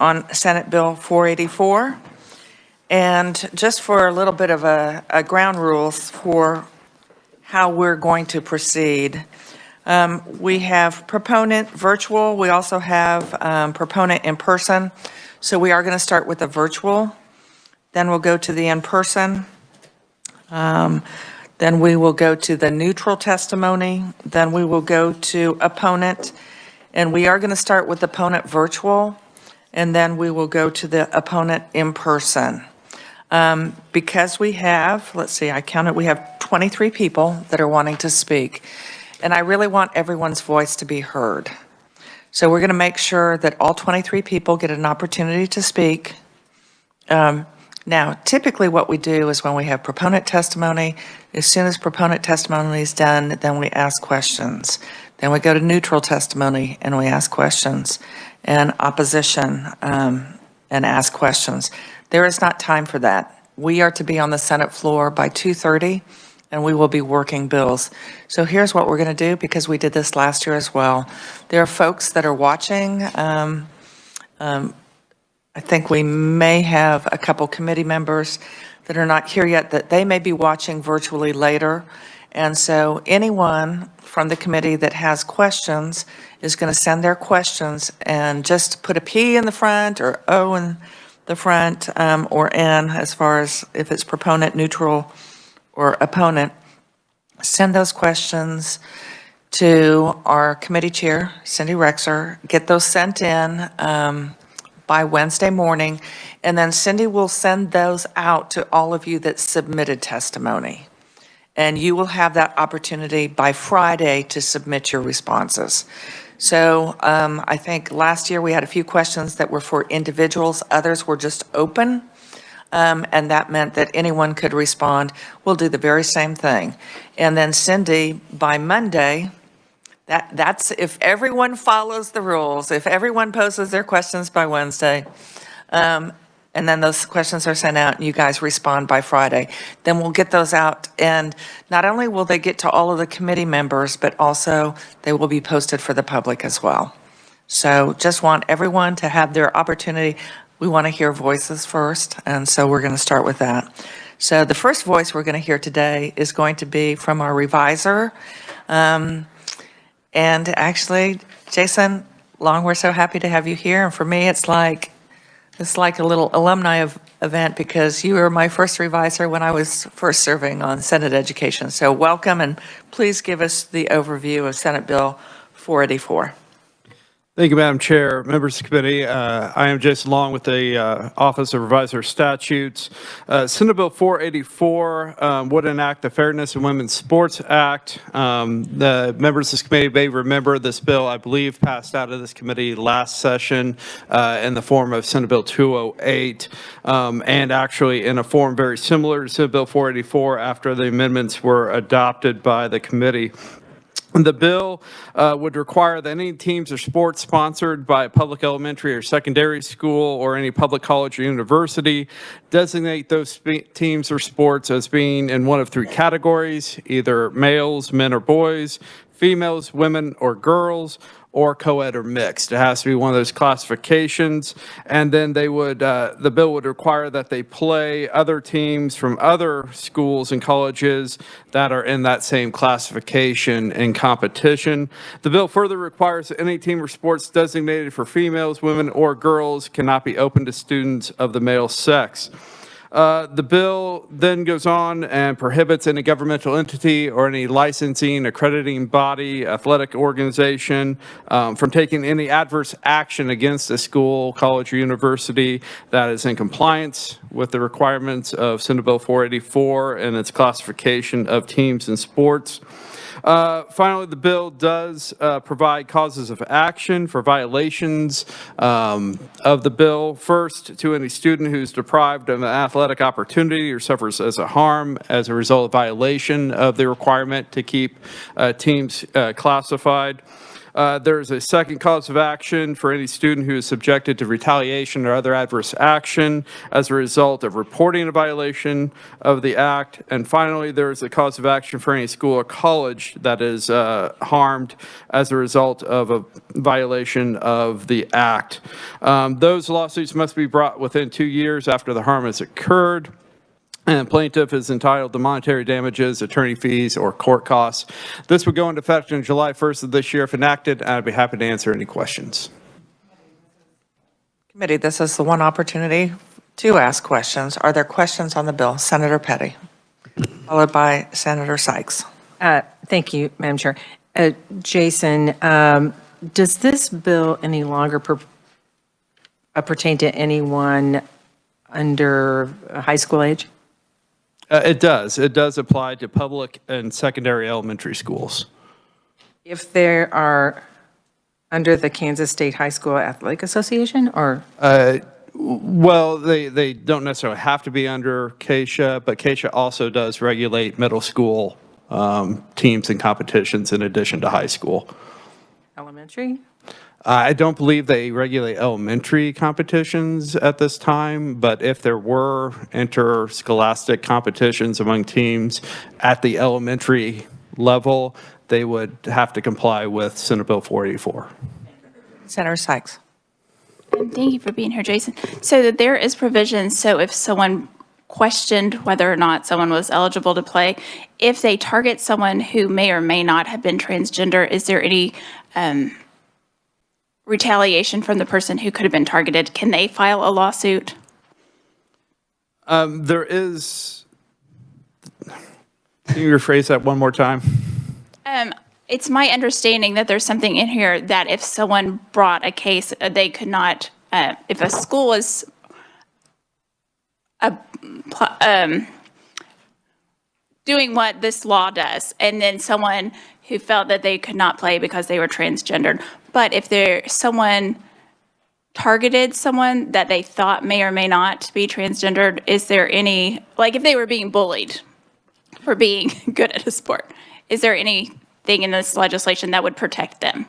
on Senate Bill 484. And just for a little bit of a ground rules for how we're going to proceed. We have proponent virtual. We also have proponent in person. So we are going to start with the virtual. Then we'll go to the in-person. Then we will go to the neutral testimony. Then we will go to opponent. And we are going to start with opponent virtual. And then we will go to the opponent in person. Because we have, let's see, I counted, we have 23 people that are wanting to speak. And I really want everyone's voice to be heard. So we're going to make sure that all 23 people get an opportunity to speak. Now, typically what we do is when we have proponent testimony, as soon as proponent testimony is done, then we ask questions. Then we go to neutral testimony and we ask questions, and opposition and ask questions. There is not time for that. We are to be on the Senate floor by 2:30, and we will be working bills. So here's what we're going to do, because we did this last year as well. There are folks that are watching. I think we may have a couple committee members that are not here yet, that they may be watching virtually later. And so anyone from the committee that has questions is going to send their questions, and just put a P in the front or O in the front, or N as far as if it's proponent, neutral, or opponent. Send those questions to our committee chair, Cindy Rexer. Get those sent in by Wednesday morning, and then Cindy will send those out to all of you that submitted testimony. And you will have that opportunity by Friday to submit your responses. So I think last year we had a few questions that were for individuals. Others were just open, and that meant that anyone could respond. We'll do the very same thing. And then Cindy, by Monday, that's if everyone follows the rules, if everyone poses their questions by Wednesday, and then those questions are sent out and you guys respond by Friday, then we'll get those out. And not only will they get to all of the committee members, but also they will be posted for the public as well. So just want everyone to have their opportunity. We want to hear voices first, and so we're going to start with that. So the first voice we're going to hear today is going to be from our reviser. And actually, Jason Long, we're so happy to have you here. And for me, it's like a little alumni event, because you were my first reviser when I was first serving on Senate Education. So welcome, and please give us the overview of Senate Bill 484. Thank you, Madam Chair, members of the committee. I am Jason Long with the Office of Reviser Statutes. Senate Bill 484 would enact the Fairness in Women's Sports Act. The members of this committee may remember this bill, I believe, passed out of this committee last session in the form of Senate Bill 208, and actually in a form very similar to Senate Bill 484 after the amendments were adopted by the committee. The bill would require that any teams or sports sponsored by a public elementary or secondary school or any public college or university designate those teams or sports as being in one of three categories: either males, men or boys, females, women or girls, or co-ed or mixed. It has to be one of those classifications. And then they would, the bill would require that they play other teams from other schools and colleges that are in that same classification in competition. The bill further requires that any team or sports designated for females, women, or girls cannot be open to students of the male sex. The bill then goes on and prohibits any governmental entity or any licensing, accrediting body, athletic organization from taking any adverse action against a school, college, or university that is in compliance with the requirements of Senate Bill 484 and its classification of teams and sports. Finally, the bill does provide causes of action for violations of the bill. First, to any student who's deprived of an athletic opportunity or suffers as a harm as a result of violation of the requirement to keep teams classified. There's a second cause of action for any student who is subjected to retaliation or other adverse action as a result of reporting a violation of the act. And finally, there's a cause of action for any school or college that is harmed as a result of a violation of the act. Those lawsuits must be brought within 2 years after the harm has occurred. And plaintiff is entitled to monetary damages, attorney fees, or court costs. This would go into effect on July 1st of this year if enacted, and I'd be happy to answer any questions. Committee, this is the one opportunity to ask questions. Are there questions on the bill? Senator Petty, followed by Senator Sykes. Thank you, Madam Chair. Jason, does this bill any longer pertain to anyone under high school age? It does. It does apply to public and secondary elementary schools. If they are under the Kansas State High School Athletic Association, or? Well, they don't necessarily have to be under KSHA, but KSHA also does regulate middle school teams and competitions in addition to high school. Elementary? I don't believe they regulate elementary competitions at this time, but if there were interscholastic competitions among teams at the elementary level, they would have to comply with Senate Bill 484. Senator Sykes. Thank you for being here, Jason. So that there is provision, so if someone questioned whether or not someone was eligible to play, if they target someone who may or may not have been transgender, is there any retaliation from the person who could have been targeted? Can they file a lawsuit? There is, can you rephrase that one more time? It's my understanding that there's something in here that if someone brought a case, they could not, if a school is doing what this law does, and then someone who felt that they could not play because they were transgendered, but if someone targeted someone that they thought may or may not be transgendered, is there any, like if they were being bullied for being good at a sport, is there anything in this legislation that would protect them?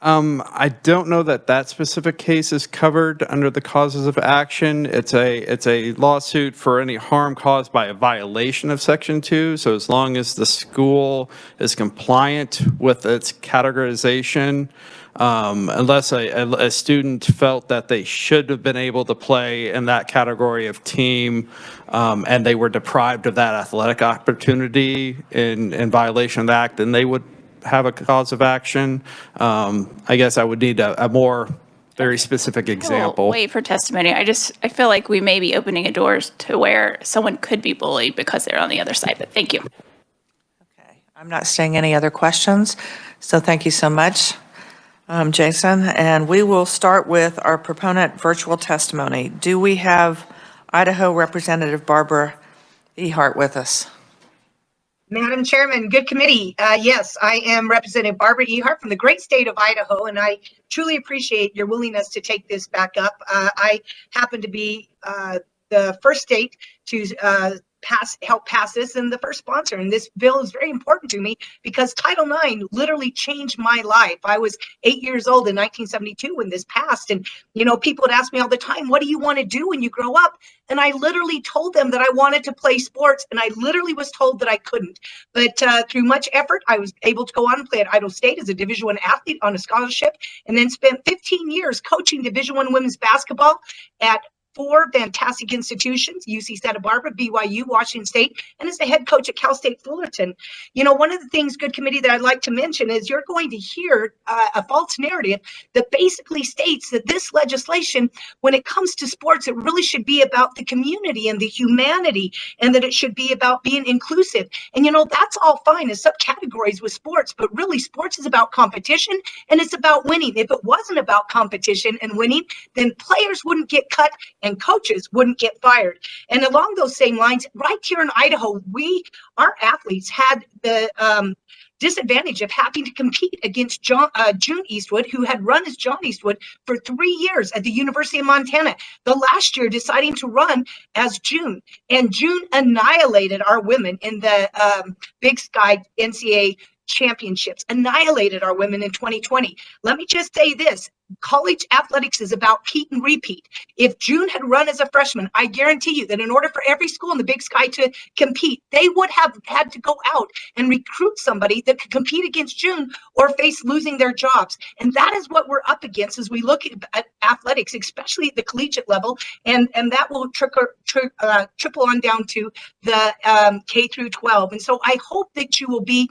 I don't know that that specific case is covered under the causes of action. It's a lawsuit for any harm caused by a violation of Section 2. So as long as the school is compliant with its categorization, unless a student felt that they should have been able to play in that category of team, and they were deprived of that athletic opportunity in violation of the act, then they would have a cause of action. I guess I would need a more very specific example. We'll wait for testimony. I feel like we may be opening a door to where someone could be bullied because they're on the other side, but thank you. Okay, I'm not seeing any other questions, so thank you so much, Jason. And we will start with our proponent virtual testimony. Do we have Idaho Representative Barbara Ehart with us? Madam Chairman, good committee. Yes, I am Representative Barbara Ehart from the great state of Idaho, and I truly appreciate your willingness to take this back up. I happen to be the first state to help pass this and the first sponsor. And this bill is very important to me because Title IX literally changed my life. I was 8 years old in 1972 when this passed. And, you know, people would ask me all the time, what do you want to do when you grow up? And I literally told them that I wanted to play sports, and I literally was told that I couldn't. But through much effort, I was able to go on and play at Idaho State as a Division I athlete on a scholarship, and then spent 15 years coaching Division I women's basketball at 4 fantastic institutions: UC Santa Barbara, BYU, Washington State, and as the head coach at Cal State Fullerton. You know, one of the things, good committee, that I'd like to mention is you're going to hear a false narrative that basically states that this legislation, when it comes to sports, it really should be about the community and the humanity, and that it should be about being inclusive. And, you know, that's all fine as subcategories with sports, but really sports is about competition and it's about winning. If it wasn't about competition and winning, then players wouldn't get cut and coaches wouldn't get fired. And along those same lines, right here in Idaho, our athletes had the disadvantage of having to compete against June Eastwood, who had run as John Eastwood for 3 years at the University of Montana. The last year deciding to run as June. And June annihilated our women in the Big Sky NCAA championships, annihilated our women in 2020. Let me just say this. College athletics is about compete and repeat. If June had run as a freshman, I guarantee you that in order for every school in the Big Sky to compete, they would have had to go out and recruit somebody that could compete against June or face losing their jobs. And that is what we're up against as we look at athletics, especially at the collegiate level. And that will trickle on down to the K through 12. And so I hope that you will be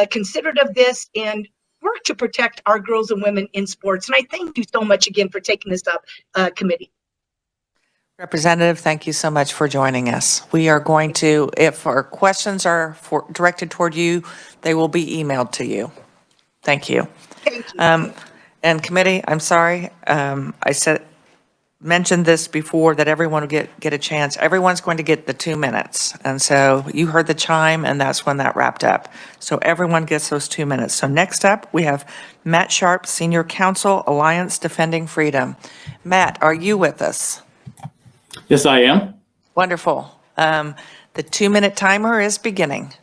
considerate of this and work to protect our girls and women in sports. And I thank you so much again for taking this up, committee. Representative, thank you so much for joining us. We are going to, if our questions are directed toward you, they will be emailed to you. Thank you. Thank you. And committee, I'm sorry, mentioned this before, that everyone will get a chance. Everyone's going to get the 2 minutes. And so you heard the chime, and that's when that wrapped up. So everyone gets those 2 minutes. So next up, we have Matt Sharp, Senior Counsel, Alliance Defending Freedom. Matt, are you with us? Yes, I am. Wonderful. The 2-minute timer is beginning.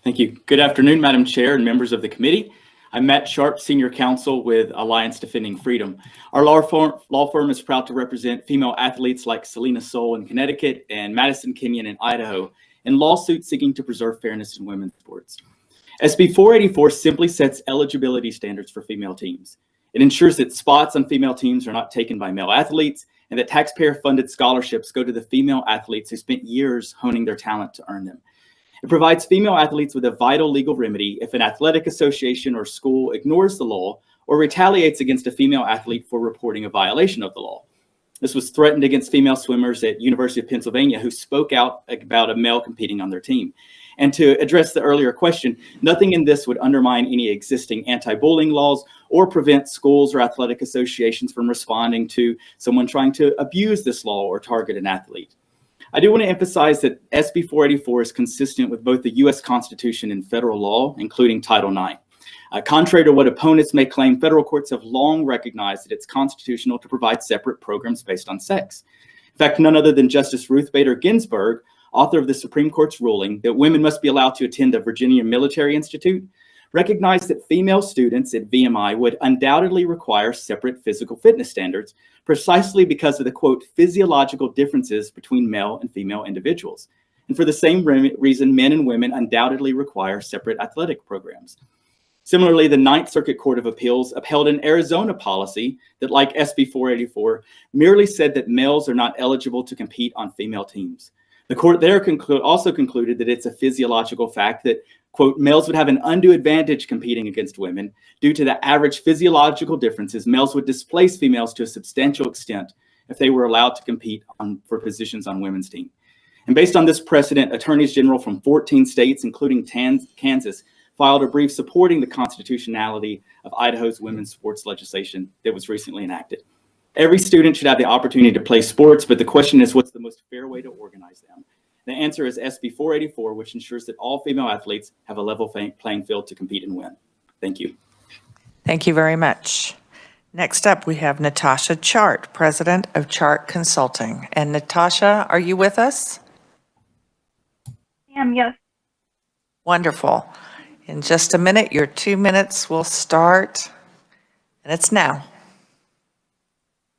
Thank you. Good afternoon, Madam Chair and members of the committee. I'm Matt Sharp, Senior Counsel with Alliance Defending Freedom. Our law firm is proud to represent female athletes like Selena Soul in Connecticut and Madison Kenyon in Idaho in lawsuits seeking to preserve fairness in women's sports. SB 484 simply sets eligibility standards for female teams. It ensures that spots on female teams are not taken by male athletes and that taxpayer-funded scholarships go to the female athletes who spent years honing their talent to earn them. It provides female athletes with a vital legal remedy if an athletic association or school ignores the law or retaliates against a female athlete for reporting a violation of the law. This was threatened against female swimmers at University of Pennsylvania who spoke out about a male competing on their team. And to address the earlier question, nothing in this would undermine any existing anti-bullying laws or prevent schools or athletic associations from responding to someone trying to abuse this law or target an athlete. I do want to emphasize that SB 484 is consistent with both the U.S. Constitution and federal law, including Title IX. Contrary to what opponents may claim, federal courts have long recognized that it's constitutional to provide separate programs based on sex. In fact, none other than Justice Ruth Bader Ginsburg, author of the Supreme Court's ruling that women must be allowed to attend the Virginia Military Institute, recognized that female students at VMI would undoubtedly require separate physical fitness standards, precisely because of the, quote, physiological differences between male and female individuals. And for the same reason, men and women undoubtedly require separate athletic programs. Similarly, the Ninth Circuit Court of Appeals upheld an Arizona policy that, like SB 484, merely said that males are not eligible to compete on female teams. The court there also concluded that it's a physiological fact that, quote, males would have an undue advantage competing against women. Due to the average physiological differences, males would displace females to a substantial extent if they were allowed to compete for positions on women's team. And based on this precedent, attorneys general from 14 states, including Kansas, filed a brief supporting the constitutionality of Idaho's women's sports legislation that was recently enacted. Every student should have the opportunity to play sports, but the question is, what's the most fair way to organize them? The answer is SB 484, which ensures that all female athletes have a level playing field to compete and win. Thank you. Thank you very much. Next up, we have Natasha Chart, President of Chart Consulting. And Natasha, are you with us? Yes. Wonderful. In just a minute, your 2 minutes will start, and it's now.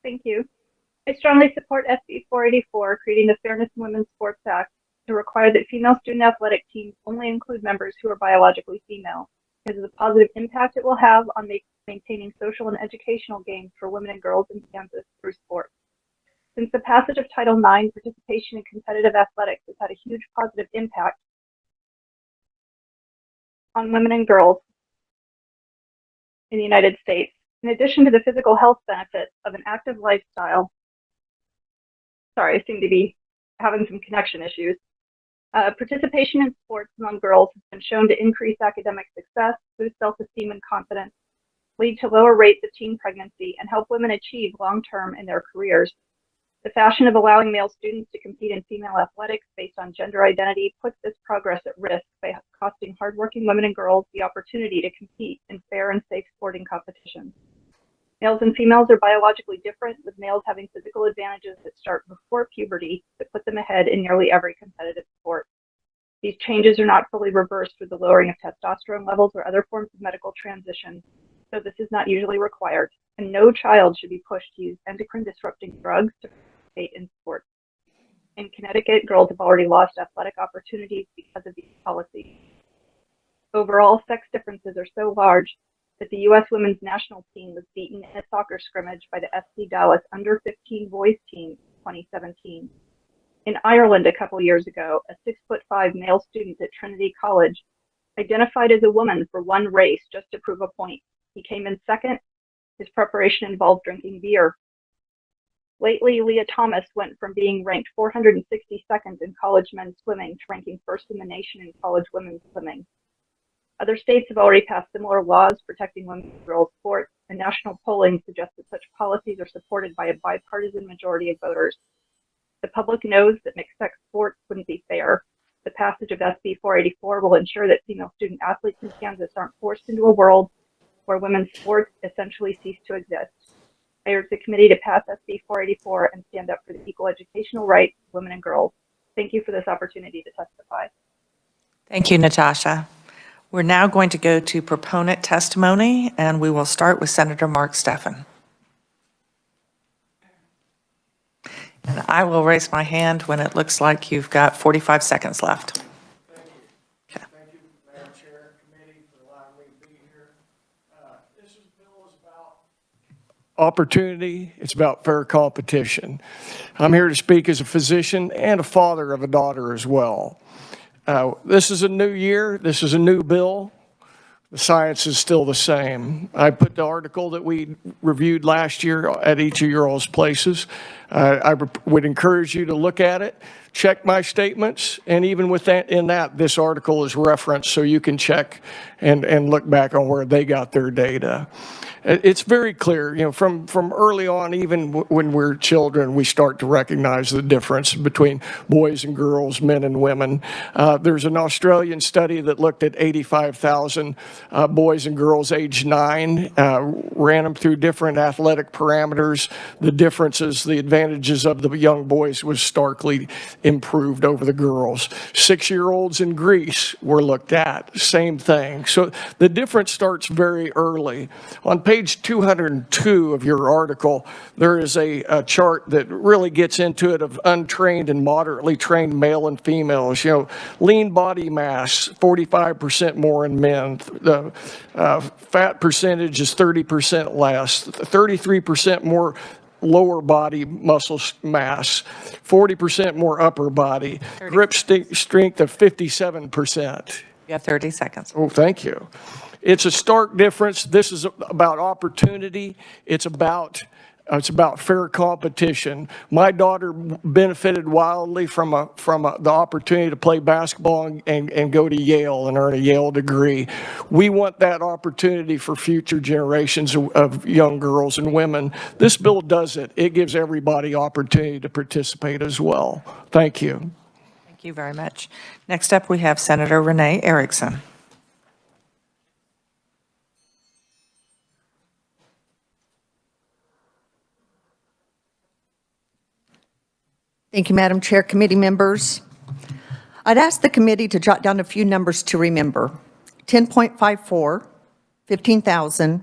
Thank you. I strongly support SB 484, creating the Fairness in Women's Sports Act, to require that female student athletic teams only include members who are biologically female, because of the positive impact it will have on maintaining social and educational gains for women and girls in Kansas through sports. Since the passage of Title IX, participation in competitive athletics has had a huge positive impact on women and girls in the United States. In addition to the physical health benefits of an active lifestyle, sorry, I seem to be having some connection issues. Participation in sports among girls has been shown to increase academic success, boost self-esteem and confidence, lead to lower rates of teen pregnancy, and help women achieve long-term in their careers. The fashion of allowing male students to compete in female athletics based on gender identity puts this progress at risk by costing hardworking women and girls the opportunity to compete in fair and safe sporting competitions. Males and females are biologically different, with males having physical advantages that start before puberty that put them ahead in nearly every competitive sport. These changes are not fully reversed with the lowering of testosterone levels or other forms of medical transition, so this is not usually required, and no child should be pushed to use endocrine-disrupting drugs to participate in sports. In Connecticut, girls have already lost athletic opportunities because of these policies. Overall, sex differences are so large that the U.S. women's national team was beaten in a soccer scrimmage by the FC Dallas under-15 boys team in 2017. In Ireland a couple years ago, a 6'5" male student at Trinity College identified as a woman for one race just to prove a point. He came in second. His preparation involved drinking beer. Lately, Leah Thomas went from being ranked 462nd in college men's swimming to ranking first in the nation in college women's swimming. Other states have already passed similar laws protecting women's and girls' sports, and national polling suggests that such policies are supported by a bipartisan majority of voters. The public knows that mixed-sex sports wouldn't be fair. The passage of SB 484 will ensure that female student athletes in Kansas aren't forced into a world where women's sports essentially cease to exist. I urge the committee to pass SB 484 and stand up for the equal educational rights of women and girls. Thank you for this opportunity to testify. Thank you, Natasha. We're now going to go to proponent testimony, and we will start with Senator Mark Steven. And I will raise my hand when it looks like you've got 45 seconds left. Thank you. Thank you, Madam Chair, committee, for allowing me to be here. This bill is about opportunity. It's about fair competition. I'm here to speak as a physician and a father of a daughter as well. This is a new year. This is a new bill. The science is still the same. I put the article that we reviewed last year at each of your all's places. I would encourage you to look at it, check my statements, and even with that, in that, this article is referenced so you can check and look back on where they got their data. It's very clear, you know, from early on, even when we're children, we start to recognize the difference between boys and girls, men and women. There's an Australian study that looked at 85,000 boys and girls age 9, ran them through different athletic parameters. The differences, the advantages of the young boys was starkly improved over the girls. 6-year-olds in Greece were looked at, same thing. So the difference starts very early. On page 202 of your article, there is a chart that really gets into it of untrained and moderately trained male and females. You know, lean body mass, 45% more in men. The fat percentage is 30% less, 33% more lower body muscle mass, 40% more upper body, grip strength of 57%. You have 30 seconds. Oh, thank you. It's a stark difference. This is about opportunity. It's about fair competition. My daughter benefited wildly from the opportunity to play basketball and go to Yale and earn a Yale degree. We want that opportunity for future generations of young girls and women. This bill does it. It gives everybody opportunity to participate as well. Thank you. Thank you very much. Next up, we have Senator Renee Erickson. Thank you, Madam Chair, committee members. I'd ask the committee to jot down a few numbers to remember. 10.54, 15,000,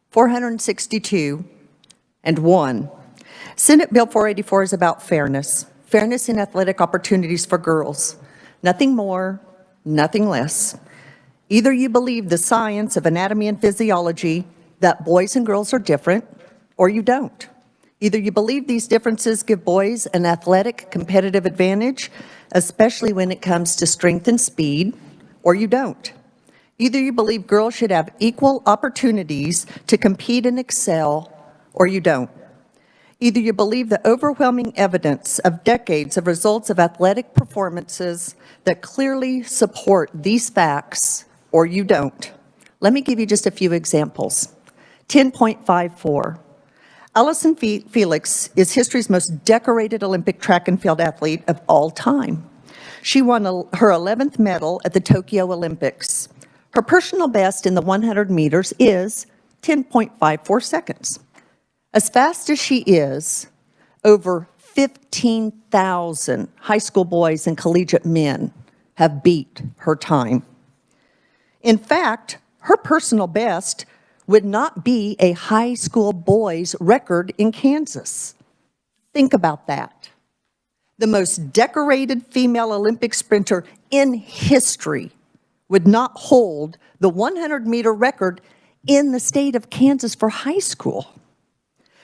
462, and 1. Senate Bill 484 is about fairness. Fairness in athletic opportunities for girls. Nothing more, nothing less. Either you believe the science of anatomy and physiology that boys and girls are different, or you don't. Either you believe these differences give boys an athletic competitive advantage, especially when it comes to strength and speed, or you don't. Either you believe girls should have equal opportunities to compete and excel, or you don't. Either you believe the overwhelming evidence of decades of results of athletic performances that clearly support these facts, or you don't. Let me give you just a few examples. 10.54. Allison Felix is history's most decorated Olympic track and field athlete of all time. She won her 11th medal at the Tokyo Olympics. Her personal best in the 100 meters is 10.54 seconds. As fast as she is, over 15,000 high school boys and collegiate men have beat her time. In fact, her personal best would not be a high school boys record in Kansas. Think about that. The most decorated female Olympic sprinter in history would not hold the 100-meter record in the state of Kansas for high school.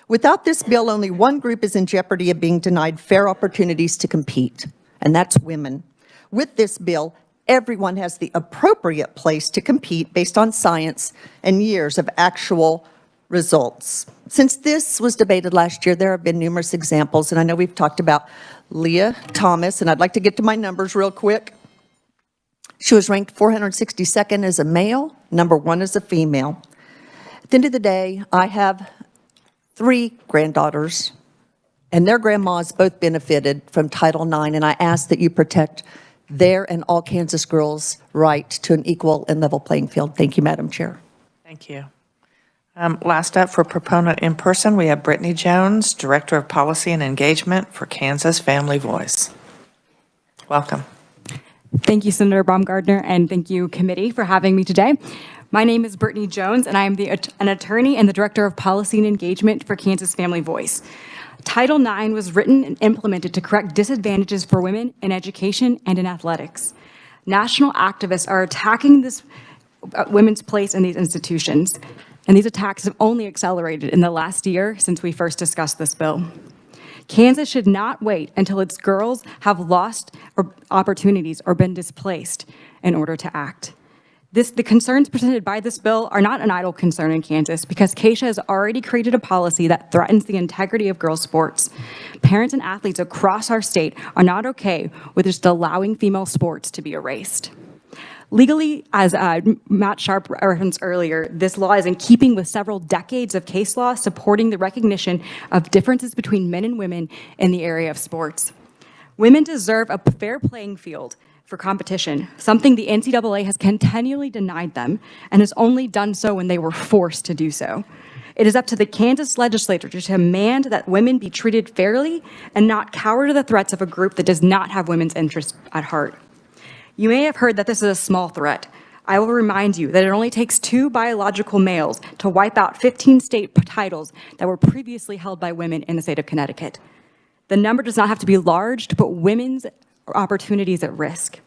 Without this bill, only one group is in jeopardy of being denied fair opportunities to compete, and that's women. With this bill, everyone has the appropriate place to compete based on science and years of actual results. Since this was debated last year, there have been numerous examples, and I know we've talked about Leah Thomas, and I'd like to get to my numbers real quick. She was ranked 462nd as a male, number 1 as a female. At the end of the day, I have 3 granddaughters, and their grandmas both benefited from Title IX, and I ask that you protect their and all Kansas girls' right to an equal and level playing field. Thank you, Madam Chair. Thank you. Last up for proponent in person, we have Brittany Jones, Director of Policy and Engagement for Kansas Family Voice. Welcome. Thank you, Senator Baumgardner, and thank you, committee, for having me today. My name is Brittany Jones, and I am an attorney and the Director of Policy and Engagement for Kansas Family Voice. Title IX was written and implemented to correct disadvantages for women in education and in athletics. National activists are attacking this women's place in these institutions, and these attacks have only accelerated in the last year since we first discussed this bill. Kansas should not wait until its girls have lost opportunities or been displaced in order to act. The concerns presented by this bill are not an idle concern in Kansas because KSHA has already created a policy that threatens the integrity of girls' sports. Parents and athletes across our state are not okay with just allowing female sports to be erased. Legally, as Matt Sharp referenced earlier, this law is in keeping with several decades of case law supporting the recognition of differences between men and women in the area of sports. Women deserve a fair playing field for competition, something the NCAA has continually denied them and has only done so when they were forced to do so. It is up to the Kansas legislature to demand that women be treated fairly and not cower to the threats of a group that does not have women's interests at heart. You may have heard that this is a small threat. I will remind you that it only takes 2 biological males to wipe out 15 state titles that were previously held by women in the state of Connecticut. The number does not have to be large to put women's opportunities at risk.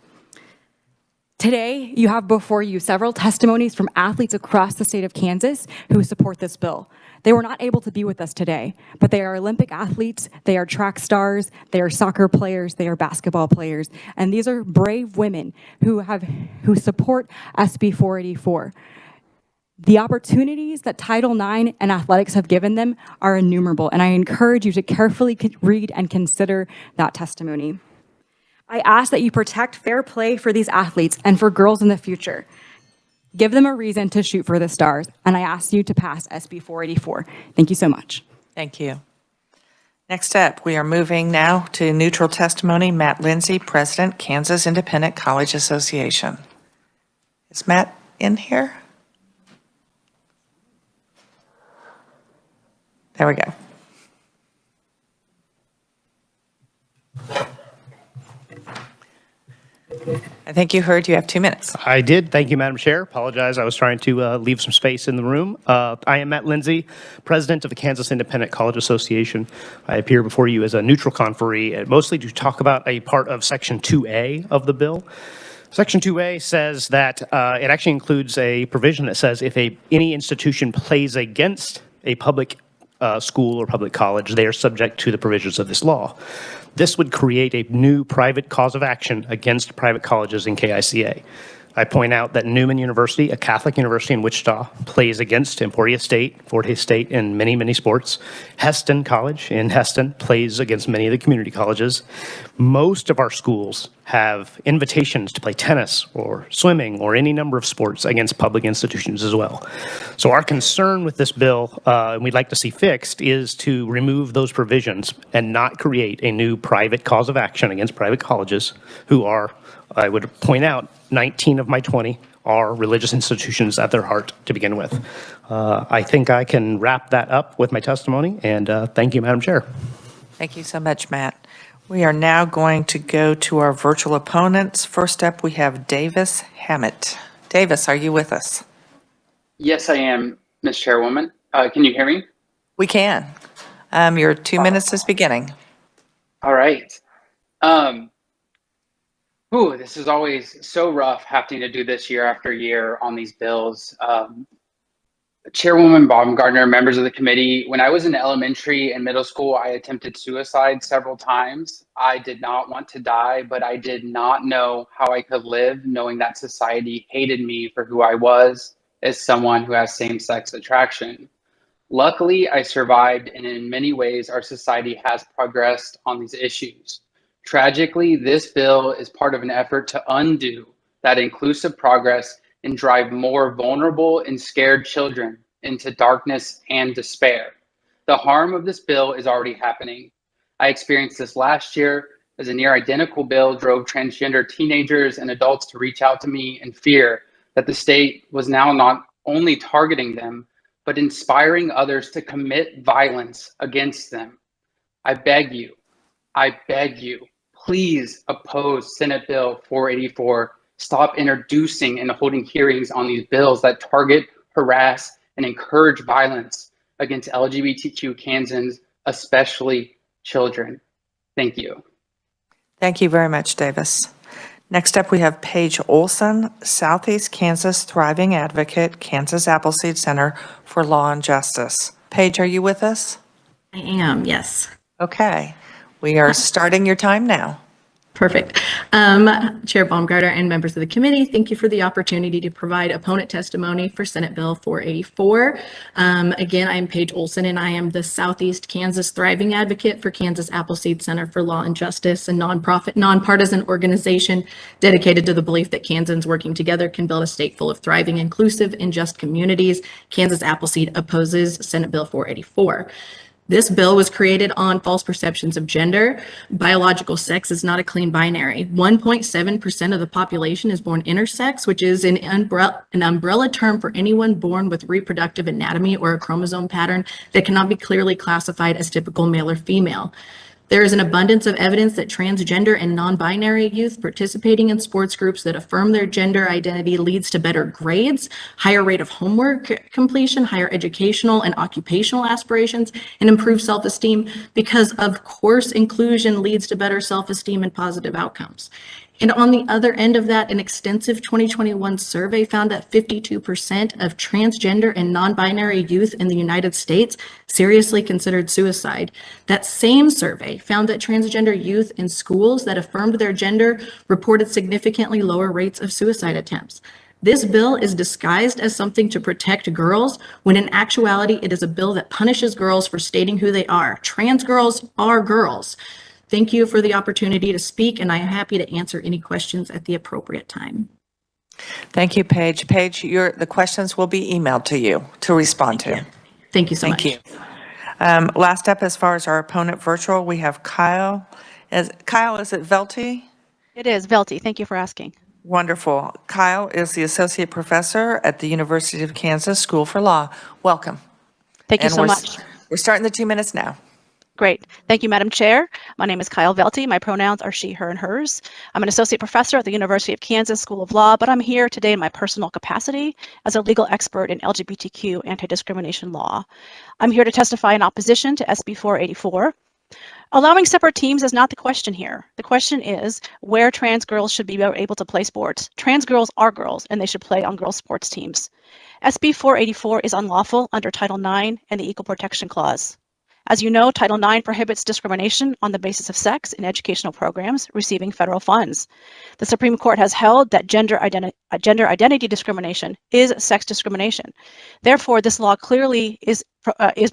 Today, you have before you several testimonies from athletes across the state of Kansas who support this bill. They were not able to be with us today, but they are Olympic athletes, they are track stars, they are soccer players, they are basketball players, and these are brave women who support SB 484. The opportunities that Title IX and athletics have given them are innumerable, and I encourage you to carefully read and consider that testimony. I ask that you protect fair play for these athletes and for girls in the future. Give them a reason to shoot for the stars, and I ask you to pass SB 484. Thank you so much. Thank you. Next up, we are moving now to neutral testimony. Matt Lindsey, President, Kansas Independent College Association. Is Matt in here? There we go. I think you heard you have 2 minutes. I did. Thank you, Madam Chair. Apologize. I was trying to leave some space in the room. I am Matt Lindsey, President of the Kansas Independent College Association. I appear before you as a neutral conferee, mostly to talk about a part of Section 2A of the bill. Section 2A says that it actually includes a provision that says if any institution plays against a public school or public college, they are subject to the provisions of this law. This would create a new private cause of action against private colleges in KICA. I point out that Newman University, a Catholic university in Wichita, plays against Emporia State, Forte State, in many, many sports. Heston College in Heston plays against many of the community colleges. Most of our schools have invitations to play tennis or swimming or any number of sports against public institutions as well. So our concern with this bill, and we'd like to see fixed, is to remove those provisions and not create a new private cause of action against private colleges who are, I would point out, 19 of my 20 are religious institutions at their heart to begin with. I think I can wrap that up with my testimony, and thank you, Madam Chair. Thank you so much, Matt. We are now going to go to our virtual opponents. First up, we have Davis Hammett. Davis, are you with us? Yes, I am, Ms. Chairwoman. Can you hear me? We can. Your 2 minutes is beginning. All right. This is always so rough having to do this year after year on these bills. Chairwoman Baumgartner, members of the committee, when I was in elementary and middle school, I attempted suicide several times. I did not want to die, but I did not know how I could live knowing that society hated me for who I was as someone who has same-sex attraction. Luckily, I survived, and in many ways, our society has progressed on these issues. Tragically, this bill is part of an effort to undo that inclusive progress and drive more vulnerable and scared children into darkness and despair. The harm of this bill is already happening. I experienced this last year as a near identical bill drove transgender teenagers and adults to reach out to me in fear that the state was now not only targeting them, but inspiring others to commit violence against them. I beg you, please oppose Senate Bill 484. Stop introducing and holding hearings on these bills that target, harass, and encourage violence against LGBTQ Kansans, especially children. Thank you. Thank you very much, Davis. Next up, we have Paige Olsen, Southeast Kansas Thriving Advocate, Kansas Appleseed Center for Law and Justice. Paige, are you with us? I am, yes. Okay. We are starting your time now. Perfect. Chair Baumgartner and members of the committee, thank you for the opportunity to provide opponent testimony for Senate Bill 484. Again, I'm Paige Olsen, and I am the Southeast Kansas Thriving Advocate for Kansas Appleseed Center for Law and Justice, a nonprofit, nonpartisan organization dedicated to the belief that Kansans working together can build a state full of thriving, inclusive, and just communities. Kansas Appleseed opposes Senate Bill 484. This bill was created on false perceptions of gender. Biological sex is not a clean binary. 1.7% of the population is born intersex, which is an umbrella term for anyone born with reproductive anatomy or a chromosome pattern that cannot be clearly classified as typical male or female. There is an abundance of evidence that transgender and non-binary youth participating in sports groups that affirm their gender identity leads to better grades, higher rate of homework completion, higher educational and occupational aspirations, and improved self-esteem because, of course, inclusion leads to better self-esteem and positive outcomes. And on the other end of that, an extensive 2021 survey found that 52% of transgender and non-binary youth in the United States seriously considered suicide. That same survey found that transgender youth in schools that affirmed their gender reported significantly lower rates of suicide attempts. This bill is disguised as something to protect girls, when in actuality, it is a bill that punishes girls for stating who they are. Trans girls are girls. Thank you for the opportunity to speak, and I am happy to answer any questions at the appropriate time. Thank you, Paige. Paige, the questions will be emailed to you to respond to. Thank you so much. Thank you. Last up, as far as our opponent virtual, we have Kyle. Kyle, is it Velty? It is Velty. Thank you for asking. Wonderful. Kyle is the Associate Professor at the University of Kansas School for Law. Welcome. Thank you so much. We're starting the 2 minutes now. Great. Thank you, Madam Chair. My name is Kyle Velty. My pronouns are she, her, and hers. I'm an associate professor at the University of Kansas School of Law, but I'm here today in my personal capacity as a legal expert in LGBTQ anti-discrimination law. I'm here to testify in opposition to SB 484. Allowing separate teams is not the question here. The question is where trans girls should be able to play sports. Trans girls are girls, and they should play on girls' sports teams. SB 484 is unlawful under Title IX and the Equal Protection Clause. As you know, Title IX prohibits discrimination on the basis of sex in educational programs receiving federal funds. The Supreme Court has held that gender identity discrimination is sex discrimination. Therefore, this law clearly is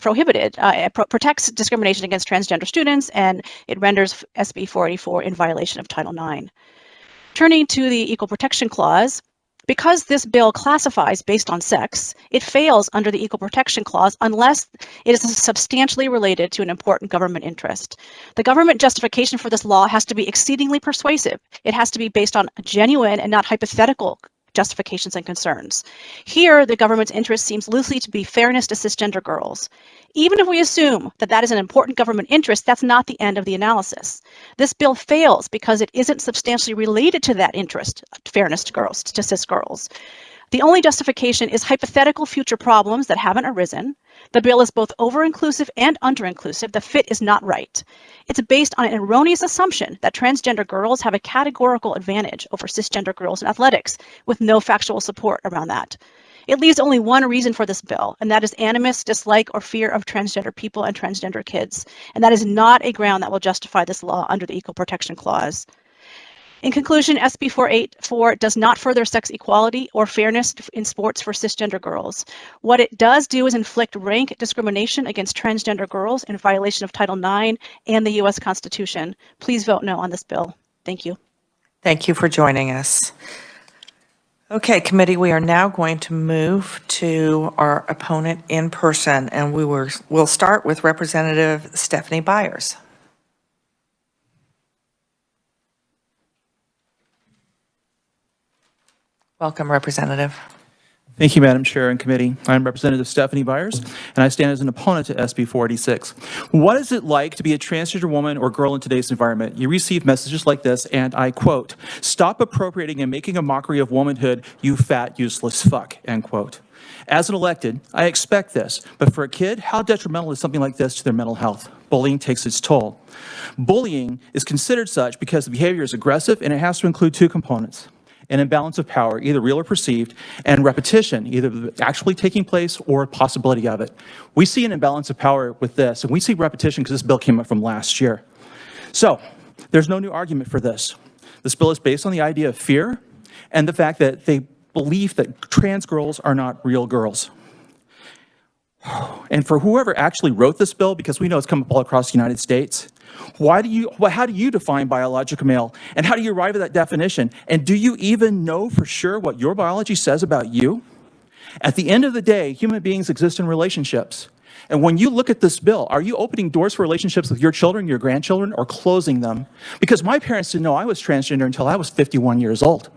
prohibited. It protects discrimination against transgender students, and it renders SB 484 in violation of Title IX. Turning to the Equal Protection Clause, because this bill classifies based on sex, it fails under the Equal Protection Clause unless it is substantially related to an important government interest. The government justification for this law has to be exceedingly persuasive. It has to be based on genuine and not hypothetical justifications and concerns. Here, the government's interest seems loosely to be fairness to cisgender girls. Even if we assume that that is an important government interest, that's not the end of the analysis. This bill fails because it isn't substantially related to that interest, fairness to girls, to cis girls. The only justification is hypothetical future problems that haven't arisen. The bill is both over-inclusive and under-inclusive. The fit is not right. It's based on an erroneous assumption that transgender girls have a categorical advantage over cisgender girls in athletics, with no factual support around that. It leaves only one reason for this bill, and that is animus, dislike, or fear of transgender people and transgender kids. And that is not a ground that will justify this law under the Equal Protection Clause. In conclusion, SB 484 does not further sex equality or fairness in sports for cisgender girls. What it does do is inflict rank discrimination against transgender girls in violation of Title IX and the U.S. Constitution. Please vote no on this bill. Thank you. Thank you for joining us. Okay, committee, we are now going to move to our opponent in person, and we'll start with Representative Stephanie Byers. Welcome, Representative. Thank you, Madam Chair and Committee. I'm Representative Stephanie Byers, and I stand as an opponent to SB 486. What is it like to be a transgender woman or girl in today's environment? You receive messages like this, and I quote, "Stop appropriating and making a mockery of womanhood, you fat, useless fuck," end quote. As an elected, I expect this, but for a kid, how detrimental is something like this to their mental health? Bullying takes its toll. Bullying is considered such because the behavior is aggressive, and it has to include two components: an imbalance of power, either real or perceived, and repetition, either actually taking place or a possibility of it. We see an imbalance of power with this, and we see repetition because this bill came up from last year. So there's no new argument for this. This bill is based on the idea of fear and the fact that they believe that trans girls are not real girls. And for whoever actually wrote this bill, because we know it's come up all across the United States, how do you define biological male? And how do you arrive at that definition? And do you even know for sure what your biology says about you? At the end of the day, human beings exist in relationships. And when you look at this bill, are you opening doors for relationships with your children, your grandchildren, or closing them? Because my parents didn't know I was transgender until I was 51 years old.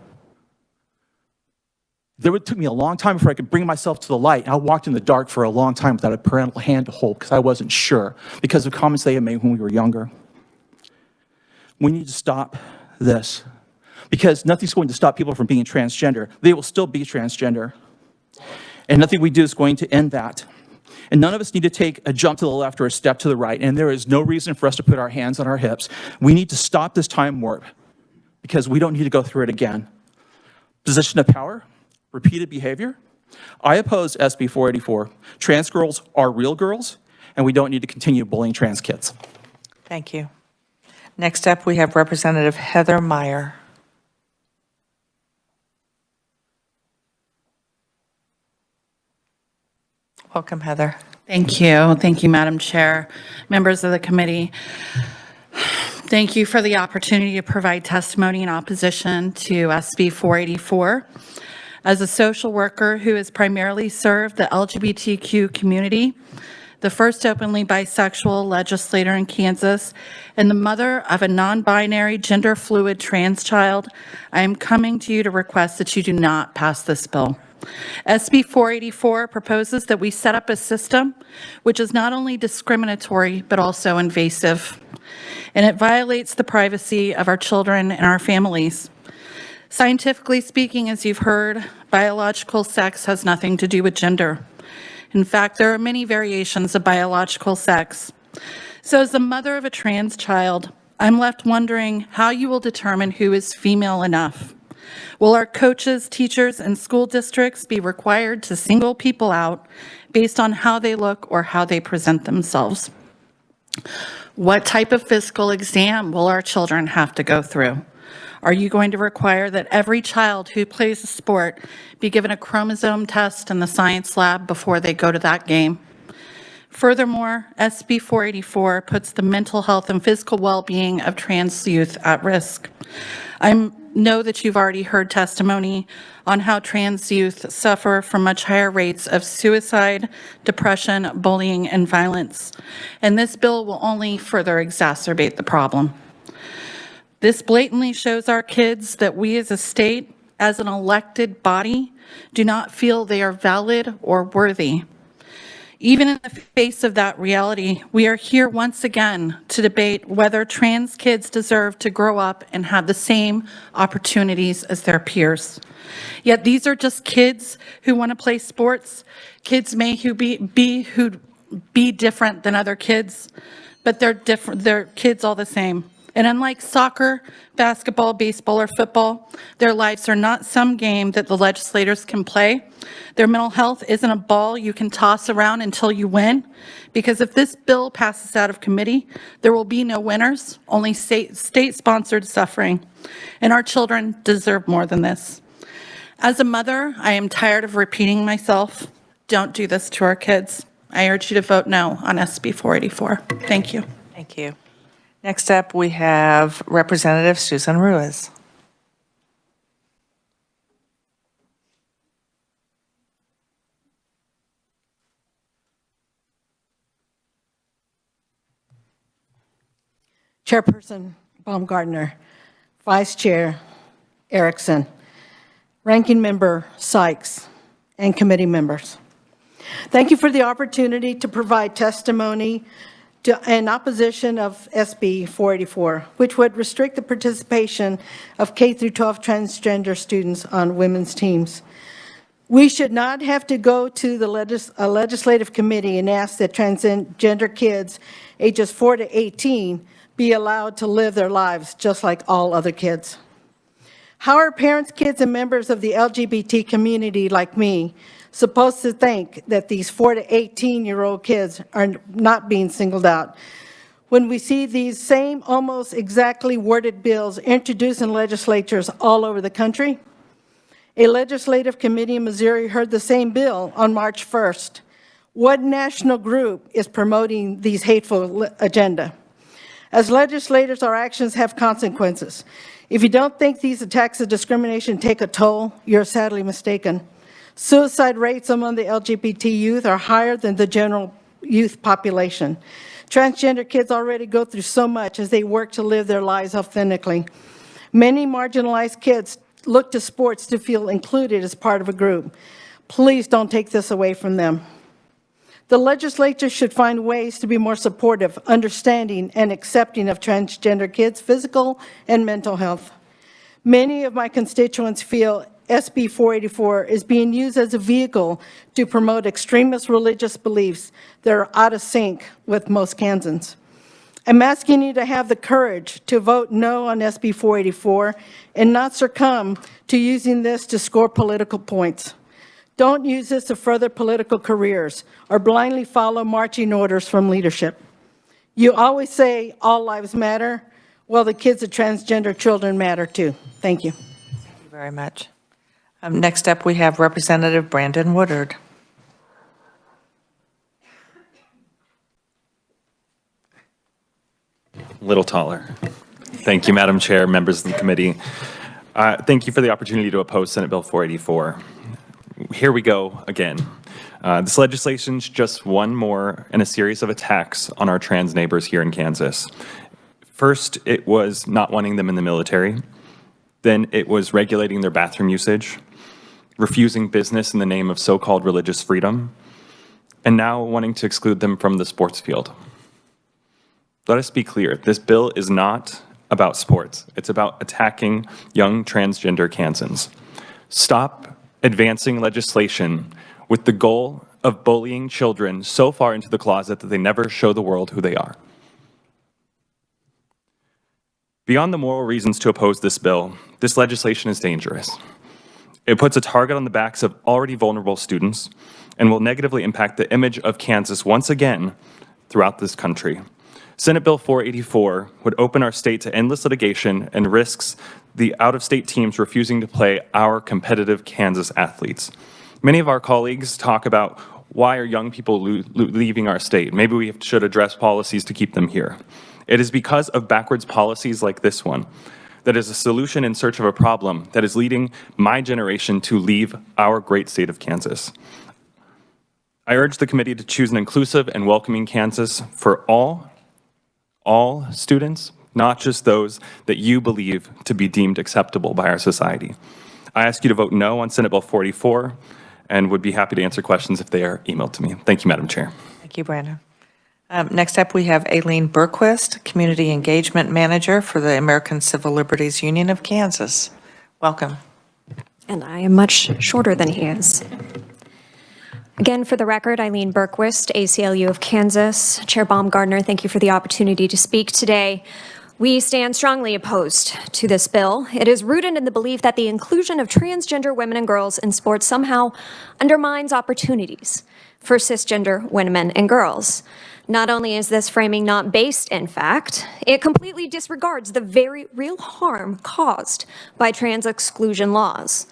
It took me a long time before I could bring myself to the light. I walked in the dark for a long time without a parental hand to hold because I wasn't sure, because of comments they had made when we were younger. We need to stop this, because nothing's going to stop people from being transgender. They will still be transgender. And nothing we do is going to end that. And none of us need to take a jump to the left or a step to the right. And there is no reason for us to put our hands on our hips. We need to stop this time warp, because we don't need to go through it again. Position of power. Repeated behavior. I oppose SB 484. Trans girls are real girls, and we don't need to continue bullying trans kids. Thank you. Next up, we have Representative Heather Meyer. Welcome, Heather. Thank you. Thank you, Madam Chair, members of the committee. Thank you for the opportunity to provide testimony in opposition to SB 484. As a social worker who has primarily served the LGBTQ community, the first openly bisexual legislator in Kansas, and the mother of a non-binary, gender-fluid trans child, I am coming to you to request that you do not pass this bill. SB 484 proposes that we set up a system which is not only discriminatory but also invasive, and it violates the privacy of our children and our families. Scientifically speaking, as you've heard, biological sex has nothing to do with gender. In fact, there are many variations of biological sex. So as the mother of a trans child, I'm left wondering how you will determine who is female enough. Will our coaches, teachers, and school districts be required to single people out based on how they look or how they present themselves? What type of physical exam will our children have to go through? Are you going to require that every child who plays a sport be given a chromosome test in the science lab before they go to that game? Furthermore, SB 484 puts the mental health and physical well-being of trans youth at risk. I know that you've already heard testimony on how trans youth suffer from much higher rates of suicide, depression, bullying, and violence. And this bill will only further exacerbate the problem. This blatantly shows our kids that we as a state as an elected body, do not feel they are valid or worthy. Even in the face of that reality, we are here once again to debate whether trans kids deserve to grow up and have the same opportunities as their peers. Yet these are just kids who want to play sports. Kids may be different than other kids, but they're different. They're kids all the same. And unlike soccer, basketball, baseball, or football, their lives are not some game that the legislators can play. Their mental health isn't a ball you can toss around until you win, because if this bill passes out of committee, there will be no winners, only state-sponsored suffering. And our children deserve more than this. As a mother, I am tired of repeating myself. Don't do this to our kids. I urge you to vote no on SB 484. Thank you. Thank you. Next up, we have Representative Suzanne Ruiz. Chairperson Baumgartner, Vice Chair Erickson, Ranking Member Sykes, and committee members. Thank you for the opportunity to provide testimony in opposition of SB 484, which would restrict the participation of K through 12 transgender students on women's teams. We should not have to go to the legislative committee and ask that transgender kids ages 4 to 18 be allowed to live their lives just like all other kids. How are parents, kids, and members of the LGBT community like me supposed to think that these 4 to 18-year-old kids are not being singled out when we see these same almost exactly worded bills introduced in legislatures all over the country? A legislative committee in Missouri heard the same bill on March 1st. What national group is promoting these hateful agenda? As legislators, our actions have consequences. If you don't think these attacks of discrimination take a toll, you're sadly mistaken. Suicide rates among the LGBT youth are higher than the general youth population. Transgender kids already go through so much as they work to live their lives authentically. Many marginalized kids look to sports to feel included as part of a group. Please don't take this away from them. The legislature should find ways to be more supportive, understanding, and accepting of transgender kids' physical and mental health. Many of my constituents feel SB 484 is being used as a vehicle to promote extremist religious beliefs that are out of sync with most Kansans. I'm asking you to have the courage to vote no on SB 484 and not succumb to using this to score political points. Don't use this to further political careers or blindly follow marching orders from leadership. You always say all lives matter. Well, the kids of transgender children matter too. Thank you. Thank you very much. Next up, we have Representative Brandon Woodard. A little taller. Thank you, Madam Chair, members of the committee. Thank you for the opportunity to oppose Senate Bill 484. Here we go again. This legislation is just one more in a series of attacks on our trans neighbors here in Kansas. First, it was not wanting them in the military. Then it was regulating their bathroom usage, refusing business in the name of so-called religious freedom, and now wanting to exclude them from the sports field. Let us be clear, this bill is not about sports. It's about attacking young transgender Kansans. Stop advancing legislation with the goal of bullying children so far into the closet that they never show the world who they are. Beyond the moral reasons to oppose this bill, this legislation is dangerous. It puts a target on the backs of already vulnerable students and will negatively impact the image of Kansas once again throughout this country. Senate Bill 484 would open our state to endless litigation and risks the out-of-state teams refusing to play our competitive Kansas athletes. Many of our colleagues talk about why are young people leaving our state? Maybe we should address policies to keep them here. It is because of backwards policies like this one that is a solution in search of a problem that is leading my generation to leave our great state of Kansas. I urge the committee to choose an inclusive and welcoming Kansas for all students, not just those that you believe to be deemed acceptable by our society. I ask you to vote no on Senate Bill 484 and would be happy to answer questions if they are emailed to me. Thank you, Madam Chair. Thank you, Brandon. Next up, we have Eileen Burquist, Community Engagement Manager for the American Civil Liberties Union of Kansas. Welcome. And I am much shorter than he is. Again, for the record, Eileen Burquist, ACLU of Kansas. Chair Baumgardner, thank you for the opportunity to speak today. We stand strongly opposed to this bill. It is rooted in the belief that the inclusion of transgender women and girls in sports somehow undermines opportunities for cisgender women and girls. Not only is this framing not based in fact, it completely disregards the very real harm caused by trans exclusion laws.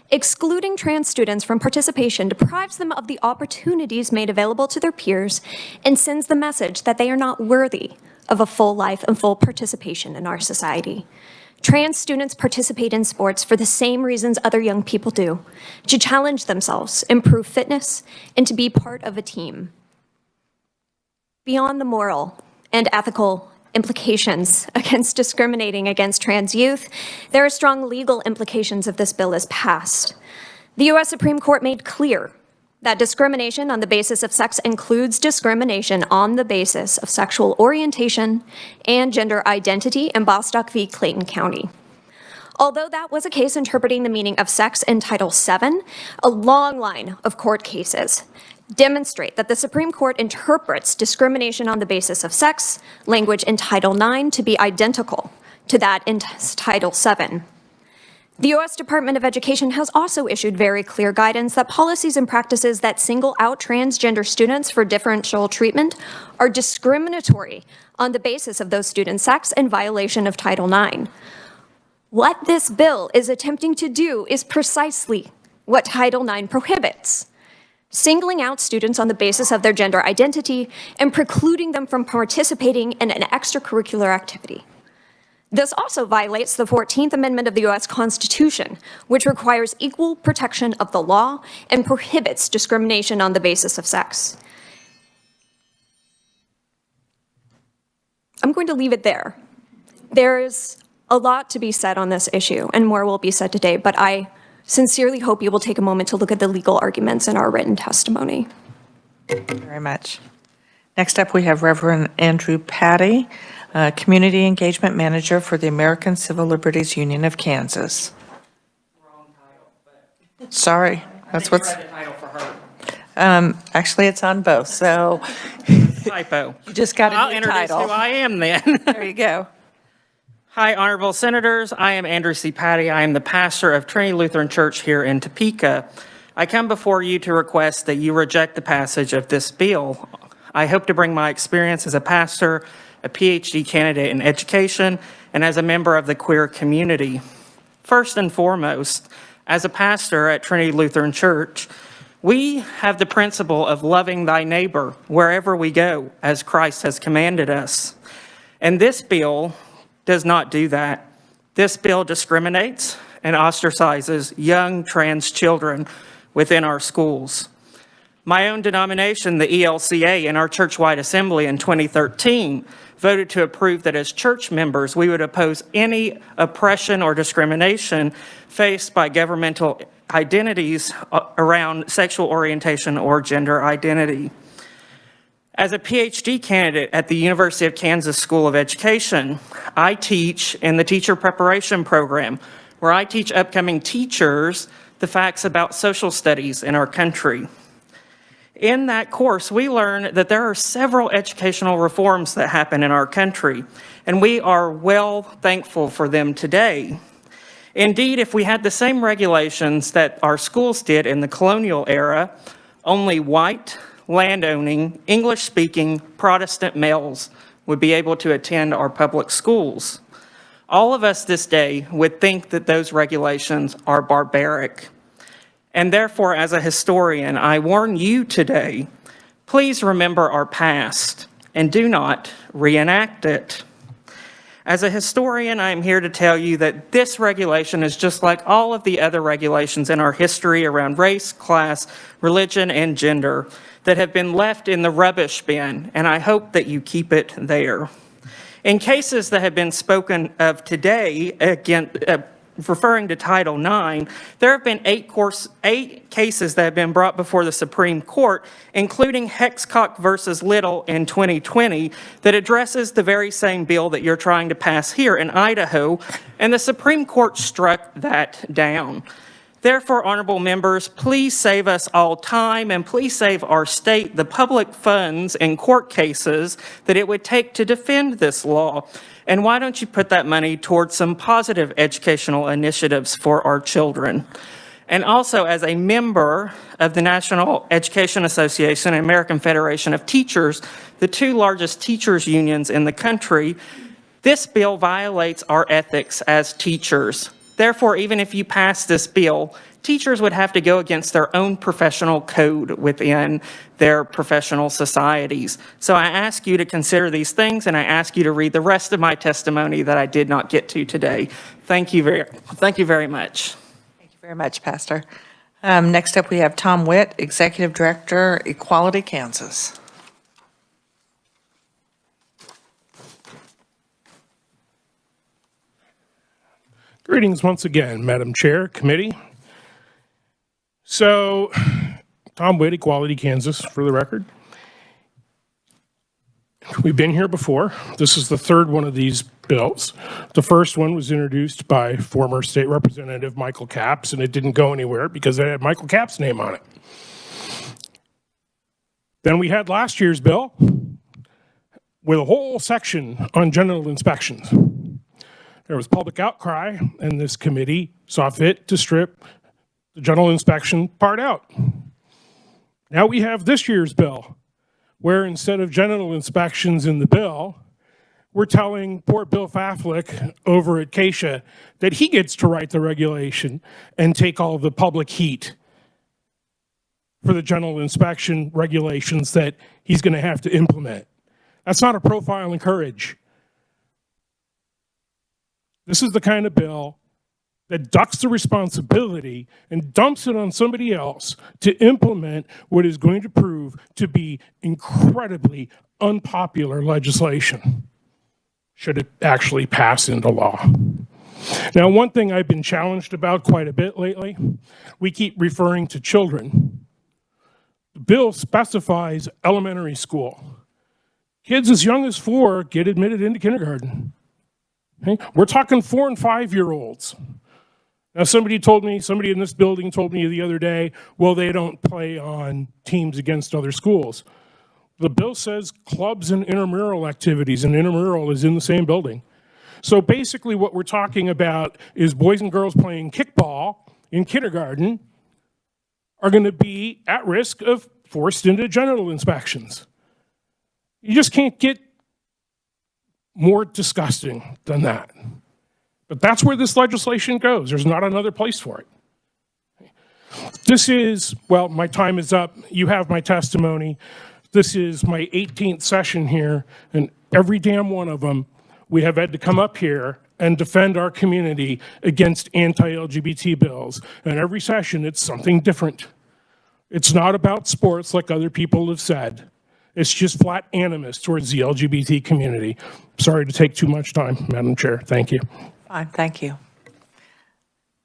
Excluding trans students from participation deprives them of the opportunities made available to their peers and sends the message that they are not worthy of a full life and full participation in our society. Trans students participate in sports for the same reasons other young people do, to challenge themselves, improve fitness, and to be part of a team. Beyond the moral and ethical implications against discriminating against trans youth, there are strong legal implications if this bill is passed. The U.S. Supreme Court made clear that discrimination on the basis of sex includes discrimination on the basis of sexual orientation and gender identity in Bostock v. Clayton County. Although that was a case interpreting the meaning of sex in Title VII, a long line of court cases demonstrate that the Supreme Court interprets discrimination on the basis of sex language in Title IX to be identical to that in Title VII. The U.S. Department of Education has also issued very clear guidance that policies and practices that single out transgender students for differential treatment are discriminatory on the basis of those students' sex in violation of Title IX. What this bill is attempting to do is precisely what Title IX prohibits: singling out students on the basis of their gender identity and precluding them from participating in an extracurricular activity. This also violates the 14th Amendment of the U.S. Constitution, which requires equal protection of the law and prohibits discrimination on the basis of sex. I'm going to leave it there. There's a lot to be said on this issue, and more will be said today, but I sincerely hope you will take a moment to look at the legal arguments in our written testimony. Thank you very much. Next up, we have Reverend Andrew Patty, Community Engagement Manager for the American Civil Liberties Union of Kansas. Sorry, that's what's. Actually, it's on both, so. Typo. You just got a I'll new introduce title. who I am then. There you go. Hi, Honorable Senators. I am Andrew C. Patty. I am the pastor of Trinity Lutheran Church here in Topeka. I come before you to request that you reject the passage of this bill. I hope to bring my experience as a pastor, a PhD candidate in education, and as a member of the queer community. First and foremost, as a pastor at Trinity Lutheran Church, we have the principle of loving thy neighbor wherever we go, as Christ has commanded us. And this bill does not do that. This bill discriminates and ostracizes young trans children within our schools. My own denomination, the ELCA, in our church-wide assembly in 2013, voted to approve that as church members, we would oppose any oppression or discrimination faced by governmental identities around sexual orientation or gender identity. As a PhD candidate at the University of Kansas School of Education, I teach in the teacher preparation program, where I teach upcoming teachers the facts about social studies in our country. In that course, we learn that there are several educational reforms that happen in our country, and we are well thankful for them today. Indeed, if we had the same regulations that our schools did in the colonial era, only white, landowning, English-speaking Protestant males would be able to attend our public schools. All of us this day would think that those regulations are barbaric. And therefore, as a historian, I warn you today, please remember our past and do not reenact it. As a historian, I'm here to tell you that this regulation is just like all of the other regulations in our history around race, class, religion, and gender that have been left in the rubbish bin, and I hope that you keep it there. In cases that have been spoken of today, again, referring to Title IX, there have been eight cases that have been brought before the Supreme Court, including Hexcock versus Little in 2020, that addresses the very same bill that you're trying to pass here in Idaho, and the Supreme Court struck that down. Therefore, honorable members, please save us all time and please save our state the public funds in court cases that it would take to defend this law. And why don't you put that money towards some positive educational initiatives for our children? And also, as a member of the National Education Association and American Federation of Teachers, the two largest teachers unions in the country, this bill violates our ethics as teachers. Therefore, even if you pass this bill, teachers would have to go against their own professional code within their professional societies. So I ask you to consider these things, and I ask you to read the rest of my testimony that I did not get to today. Thank you very much. Thank you very much, Pastor. Next up, we have Tom Witt, Executive Director, Equality Kansas. Greetings once again, Madam Chair, Committee. So, Tom Witt, Equality Kansas, for the record. We've been here before. This is the third one of these bills. The first one was introduced by former State Representative Michael Capps, and it didn't go anywhere because it had Michael Capps' name on it. Then we had last year's bill with a whole section on general inspections. There was public outcry, and this committee saw fit to strip the general inspection part out. Now we have this year's bill, where instead of general inspections in the bill, we're telling poor Bill Faflick over at Keisha that he gets to write the regulation and take all of the public heat for the general inspection regulations that he's going to have to implement. That's not a profile in courage. This is the kind of bill that ducks the responsibility and dumps it on somebody else to implement what is going to prove to be incredibly unpopular legislation, should it actually pass into law. Now, one thing I've been challenged about quite a bit lately, we keep referring to children. The bill specifies elementary school. Kids as young as 4 get admitted into kindergarten. Okay? We're talking 4 and 5-year-olds. Now, somebody in this building told me the other day, well, they don't play on teams against other schools. The bill says clubs and intramural activities, and intramural is in the same building. So basically what we're talking about is boys and girls playing kickball in kindergarten are going to be at risk of forced into general inspections. You just can't get more disgusting than that. But that's where this legislation goes. There's not another place for it. This is, well, my time is up. You have my testimony. This is my 18th session here, and every damn one of them, we have had to come up here and defend our community against anti-LGBT bills. And every session, it's something different. It's not about sports like other people have said. It's just flat animus towards the LGBT community. Sorry to take too much time, Madam Chair. Thank you. Fine, thank you.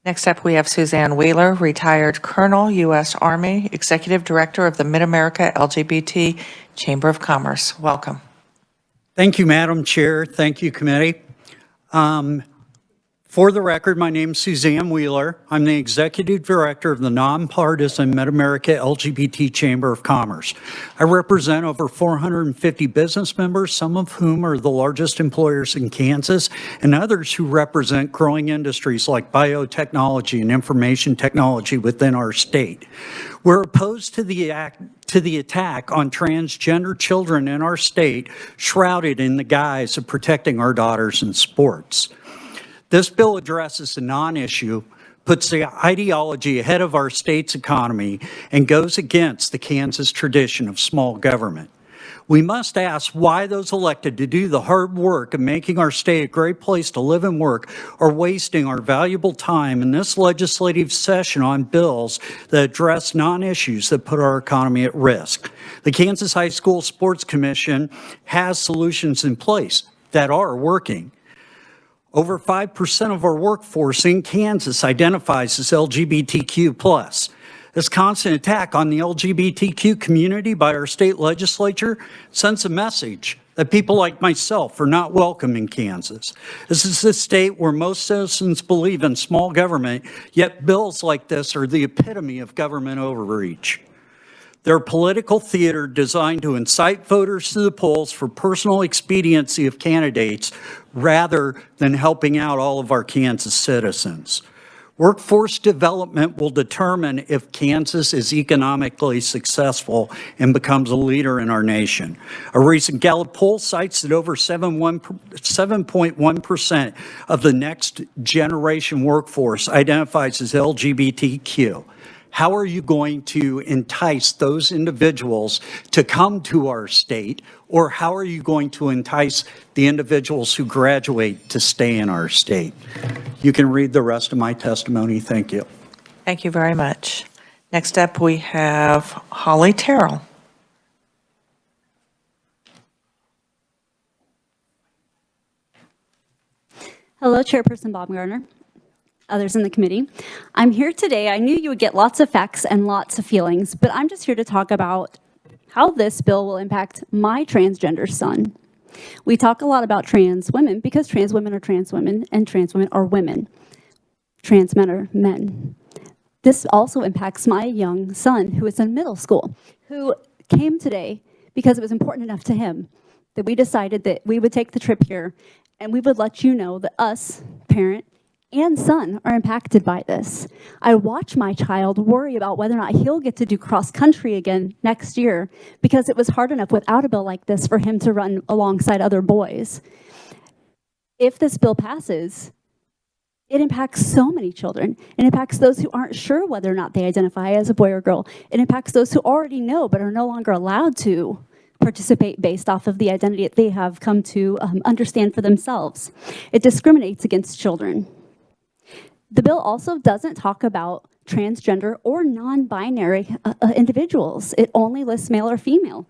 Next up, we have Suzanne Wheeler, retired Colonel, U.S. Army, Executive Director of the Mid-America LGBT Chamber of Commerce. Welcome. Thank you, Madam Chair. Thank you, committee. For the record, my name is Suzanne Wheeler. I'm the Executive Director of the nonpartisan Mid-America LGBT Chamber of Commerce. I represent over 450 business members, some of whom are the largest employers in Kansas, and others who represent growing industries like biotechnology and information technology within our state. We're opposed to the attack on transgender children in our state, shrouded in the guise of protecting our daughters in sports. This bill addresses a non-issue, puts the ideology ahead of our state's economy, and goes against the Kansas tradition of small government. We must ask why those elected to do the hard work of making our state a great place to live and work are wasting our valuable time in this legislative session on bills that address non-issues that put our economy at risk. The Kansas High School Sports Commission has solutions in place that are working. Over 5% of our workforce in Kansas identifies as LGBTQ+. This constant attack on the LGBTQ community by our state legislature sends a message that people like myself are not welcome in Kansas. This is a state where most citizens believe in small government, yet bills like this are the epitome of government overreach. They're political theater designed to incite voters to the polls for personal expediency of candidates rather than helping out all of our Kansas citizens. Workforce development will determine if Kansas is economically successful and becomes a leader in our nation. A recent Gallup poll cites that over 7.1% of the next generation workforce identifies as LGBTQ. How are you going to entice those individuals to come to our state, or how are you going to entice the individuals who graduate to stay in our state? You can read the rest of my testimony. Thank you. Thank you very much. Next up, we have Holly Terrell. Hello, Chairperson Baumgartner, others in the committee. I'm here today. I knew you would get lots of facts and lots of feelings, but I'm just here to talk about how this bill will impact my transgender son. We talk a lot about trans women because trans women are trans women and trans women are women. Trans men are men. This also impacts my young son who is in middle school, who came today because it was important enough to him that we decided that we would take the trip here and we would let you know that us, parent, and son are impacted by this. I watch my child worry about whether or not he'll get to do cross country again next year because it was hard enough without a bill like this for him to run alongside other boys. If this bill passes, it impacts so many children. It impacts those who aren't sure whether or not they identify as a boy or girl. It impacts those who already know but are no longer allowed to participate based off of the identity that they have come to understand for themselves. It discriminates against children. The bill also doesn't talk about transgender or non-binary individuals. It only lists male or female.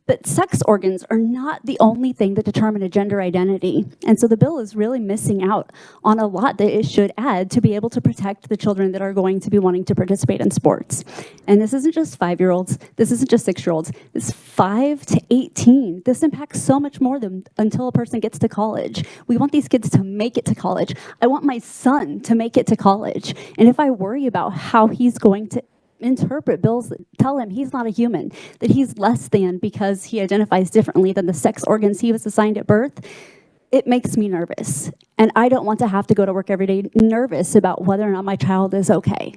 But sex organs are not the only thing that determine a gender identity. And so the bill is really missing out on a lot that it should add to be able to protect the children that are going to be wanting to participate in sports. And this isn't just 5-year-olds. This isn't just 6-year-olds. It's 5 to 18. This impacts so much more than until a person gets to college. We want these kids to make it to college. I want my son to make it to college. And if I worry about how he's going to interpret bills that tell him he's not a human, that he's less than because he identifies differently than the sex organs he was assigned at birth, it makes me nervous. And I don't want to have to go to work every day nervous about whether or not my child is okay,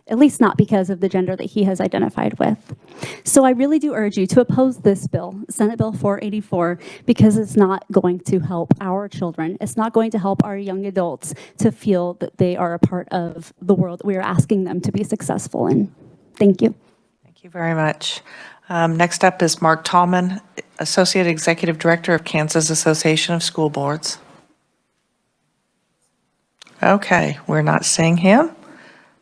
at least not because of the gender that he has identified with. So I really do urge you to oppose this bill, Senate Bill 484, because it's not going to help our children. It's not going to help our young adults to feel that they are a part of the world that we are asking them to be successful in. Thank you. Thank you very much. Next up is Mark Tallman, Associate Executive Director of Kansas Association of School Boards. Okay, we're not seeing him.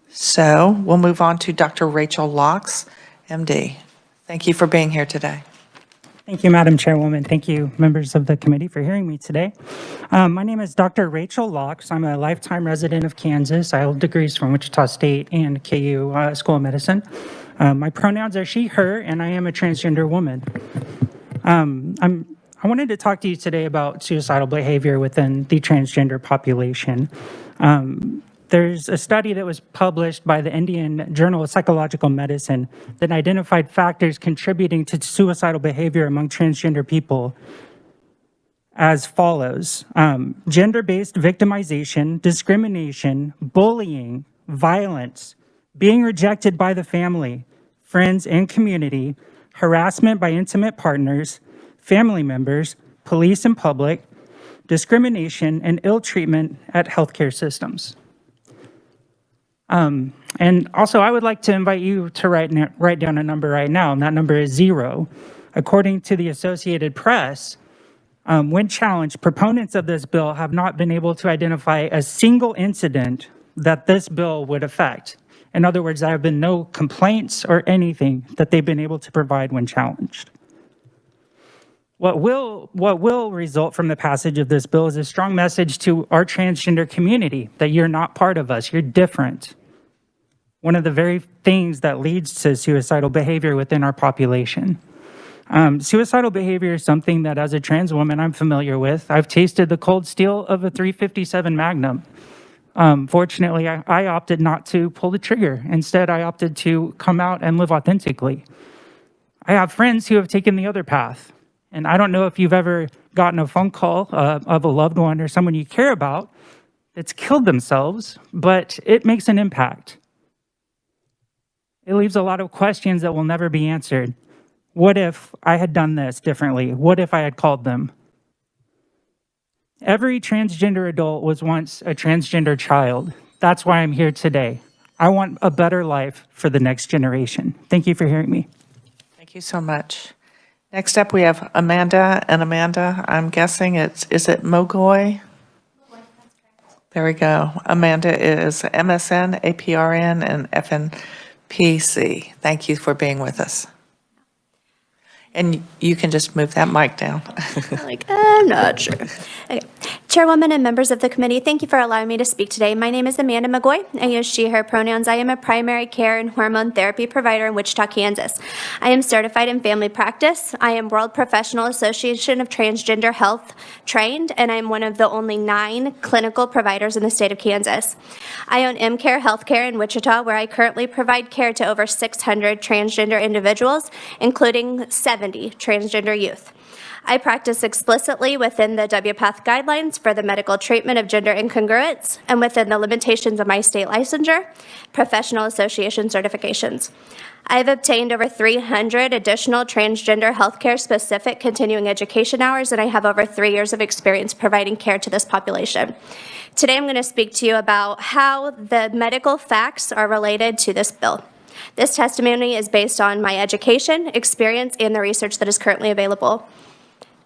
So we'll move on to Dr. Rachel Locks, MD. Thank you for being here today. Thank you, Madam Chairwoman. Thank you, members of the committee, for hearing me today. My name is Dr. Rachel Locks. I'm a lifetime resident of Kansas. I hold degrees from Wichita State and KU School of Medicine. My pronouns are she, her, and I am a transgender woman. I wanted to talk to you today about suicidal behavior within the transgender population. There's a study that was published by the Indian Journal of Psychological Medicine that identified factors contributing to suicidal behavior among transgender people as follows: gender-based victimization, discrimination, bullying, violence, being rejected by the family, friends, and community, harassment by intimate partners, family members, police and public, discrimination, and ill treatment at healthcare systems. And also, I would like to invite you to write down a number right now, and that number is 0. According to the Associated Press, when challenged, proponents of this bill have not been able to identify a single incident that this bill would affect. In other words, there have been no complaints or anything that they've been able to provide when challenged. What will result from the passage of this bill is a strong message to our transgender community that you're not part of us, you're different. One of the very things that leads to suicidal behavior within our population. Suicidal behavior is something that as a trans woman I'm familiar with. I've tasted the cold steel of a .357 Magnum. Fortunately, I opted not to pull the trigger. Instead, I opted to come out and live authentically. I have friends who have taken the other path. And I don't know if you've ever gotten a phone call of a loved one or someone you care about that's killed themselves, but it makes an impact. It leaves a lot of questions that will never be answered. What if I had done this differently? What if I had called them? Every transgender adult was once a transgender child. That's why I'm here today. I want a better life for the next generation. Thank you for hearing me. Thank you so much. Next up, we have Amanda, and Amanda, I'm guessing is it McGoy? There we go. Amanda is MSN, APRN, and FNPC. Thank you for being with us. And you can just move that mic down. I'm not sure. Okay. Chairwoman and members of the committee, thank you for allowing me to speak today. My name is Amanda McGoy. I use she, her pronouns. I am a primary care and hormone therapy provider in Wichita, Kansas. I am certified in family practice. I am World Professional Association of Transgender Health trained, and I am one of the only 9 clinical providers in the state of Kansas. I own MCare Healthcare in Wichita, where I currently provide care to over 600 transgender individuals, including 70 transgender youth. I practice explicitly within the WPATH guidelines for the medical treatment of gender incongruence and within the limitations of my state licensure, professional association certifications. I've obtained over 300 additional transgender healthcare specific continuing education hours, and I have over 3 years of experience providing care to this population. Today I'm going to speak to you about how the medical facts are related to this bill. This testimony is based on my education, experience, and the research that is currently available.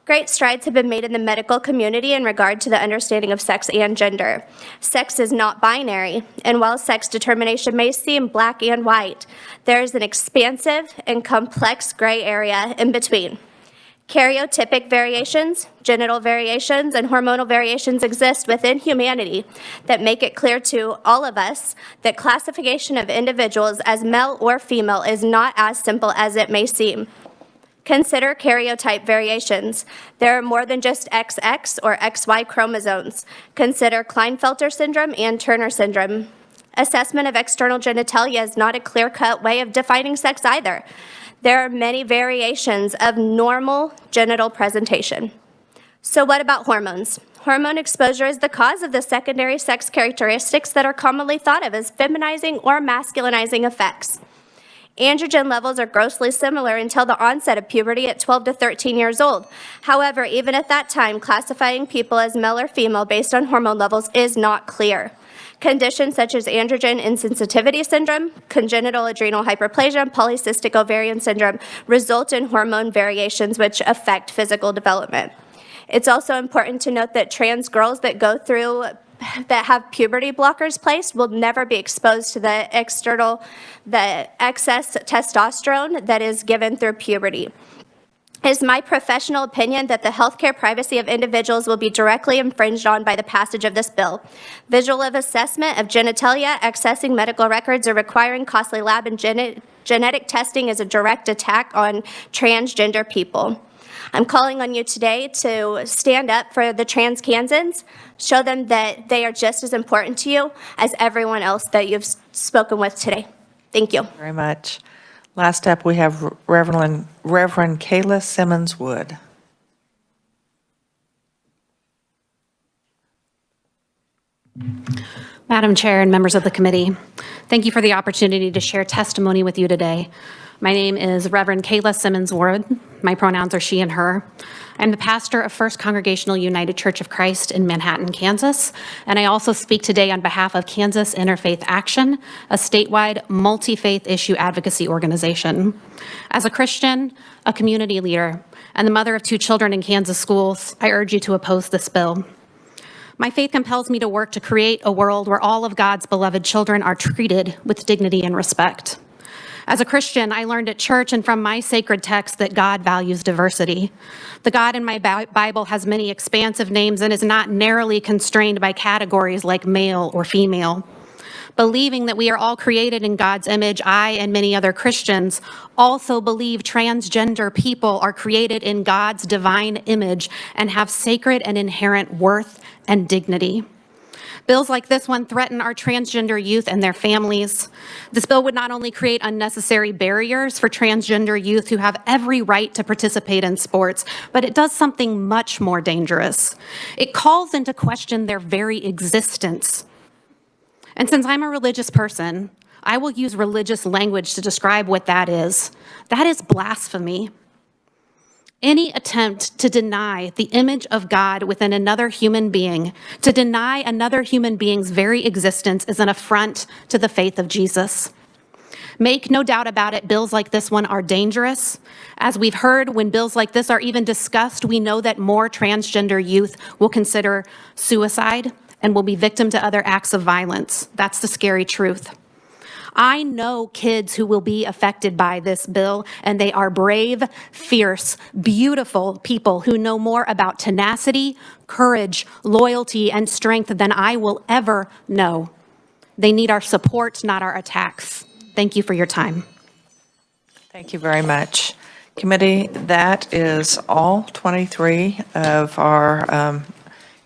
Great strides have been made in the medical community in regard to the understanding of sex and gender. Sex is not binary, and while sex determination may seem black and white, there is an expansive and complex gray area in between. Karyotypic variations, genital variations, and hormonal variations exist within humanity that make it clear to all of us that classification of individuals as male or female is not as simple as it may seem. Consider karyotype variations. There are more than just XX or XY chromosomes. Consider Klinefelter syndrome and Turner syndrome. Assessment of external genitalia is not a clear-cut way of defining sex either. There are many variations of normal genital presentation. So what about hormones? Hormone exposure is the cause of the secondary sex characteristics that are commonly thought of as feminizing or masculinizing effects. Androgen levels are grossly similar until the onset of puberty at 12 to 13 years old. However, even at that time, classifying people as male or female based on hormone levels is not clear. Conditions such as androgen insensitivity syndrome, congenital adrenal hyperplasia, and polycystic ovarian syndrome result in hormone variations which affect physical development. It's also important to note that trans girls that that have puberty blockers placed will never be exposed to the excess testosterone that is given through puberty. It is my professional opinion that the healthcare privacy of individuals will be directly infringed on by the passage of this bill. Visual assessment of genitalia, accessing medical records, or requiring costly lab and genetic testing is a direct attack on transgender people. I'm calling on you today to stand up for the trans Kansans, show them that they are just as important to you as everyone else that you've spoken with today. Thank you. Very much. Last up, we have Reverend Kayla Simmons Wood. Madam Chair and members of the committee, thank you for the opportunity to share testimony with you today. My name is Reverend Kayla Simmons Wood. My pronouns are she and her. I'm the pastor of First Congregational United Church of Christ in Manhattan, Kansas, and I also speak today on behalf of Kansas Interfaith Action, a statewide multi-faith issue advocacy organization. As a Christian, a community leader, and the mother of 2 children in Kansas schools, I urge you to oppose this bill. My faith compels me to work to create a world where all of God's beloved children are treated with dignity and respect. As a Christian, I learned at church and from my sacred text that God values diversity. The God in my Bible has many expansive names and is not narrowly constrained by categories like male or female. Believing that we are all created in God's image, I and many other Christians also believe transgender people are created in God's divine image and have sacred and inherent worth and dignity. Bills like this one threaten our transgender youth and their families. This bill would not only create unnecessary barriers for transgender youth who have every right to participate in sports, but it does something much more dangerous. It calls into question their very existence. And since I'm a religious person, I will use religious language to describe what that is. That is blasphemy. Any attempt to deny the image of God within another human being, to deny another human being's very existence, is an affront to the faith of Jesus. Make no doubt about it, bills like this one are dangerous. As we've heard, when bills like this are even discussed, we know that more transgender youth will consider suicide and will be victim to other acts of violence. That's the scary truth. I know kids who will be affected by this bill, and they are brave, fierce, beautiful people who know more about tenacity, courage, loyalty, and strength than I will ever know. They need our support, not our attacks. Thank you for your time. Thank you very much. Committee, that is all 23 of our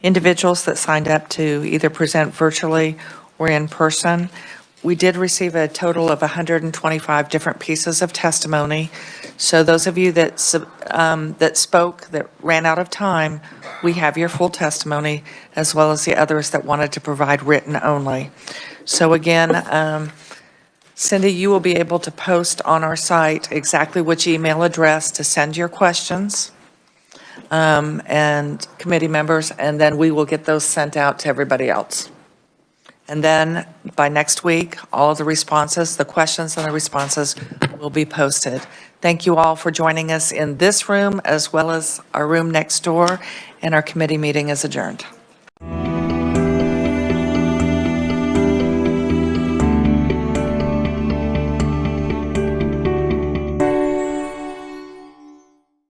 individuals that signed up to either present virtually or in person. We did receive a total of 125 different pieces of testimony. So those of you that spoke, that ran out of time, we have your full testimony, as well as the others that wanted to provide written only. So again, Cindy, you will be able to post on our site exactly which email address to send your questions and committee members, and then we will get those sent out to everybody else. And then by next week, all of the responses, the questions and the responses will be posted. Thank you all for joining us in this room as well as our room next door, and our committee meeting is adjourned.